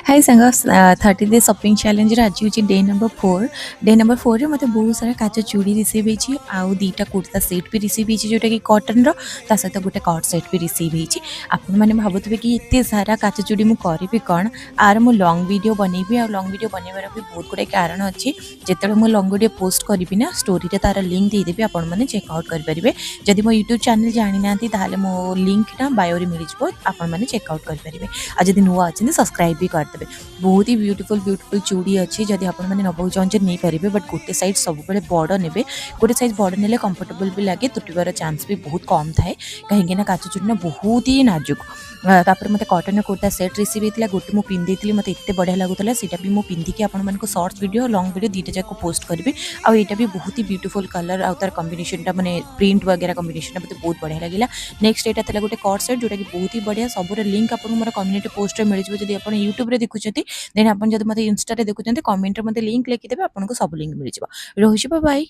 हाय सांग 30 day shopping challenge आज हूँ डे नंबर 4। डे नंबर 4 रे मते बहुत सारा काच चूड़ी रिसीव होती आउ दीटा कुर्ता सेट भी रिसीव होती जोटा कि कॉटन रो ता सहित गोटे कट सेट भी रिसीव होती। आपण मैंने भावुवे कि एत सारा काच चूड़ी मुझे करी कौन आर मु लॉन्ग वीडियो बनैबी आ लॉन्ग वीडियो बनैबार भी बहुत गुड़े कारण अच्छी जिते मुझे लॉन्ग वीडियो पोस्ट करी ना स्टोरी रे तार लिंक देदेवी आपण मैंने चेकआउट करेंगे। जदि मो यूट्यूब चैनल जानी ना मो लिंक ना बायो रे मिल जाए आपण मैंने चेकआउट करेंगे। आज जब नुआ अच्छे सब्सक्राइब भी करदे। बहुत ही ब्यूटीफुल ब्यूटीफुल चूड़ी अच्छी जदि आप नबाक चाहते नहीं पारे बट गोटे सैज सब बड़ ने गोटे सैज बड़ ने कंफर्टेबल भी लगे तुटार चांस भी बहुत कम थाए कहीं काच चूड़ी ना बहुत ही नाजुक। तापर मत कॉटन कुर्ता सेट रिसीव होता गोटे मुझे पिंधि मत एत बढ़िया लगुला सीटा भी मुझे पिंधिकी आपको सर्ट्स वीडियो लॉन्ग वीडियो दुईटा जाक पोस्ट करी आईटा भी बहुत ही ब्यूटीफुल कलर आउ तार कॉम्बिनेशन मैंने प्रिंट वगैरह कॉम्बिनेशन मत बहुत बढ़िया लगे। नेक्स्ट यहाँ था गोटे कट सेट जोटा कि बहुत ही बढ़िया सब लिंक आपको मोर कम्युनिटी पोस्ट मिल जाए जब आप यूट्यूब रे देखुं देन आप जब मत इंस्टा देखुं कमेंट मत लिंक लिखिदेवे आपको सब लिंक मिल जाए। रही बाय।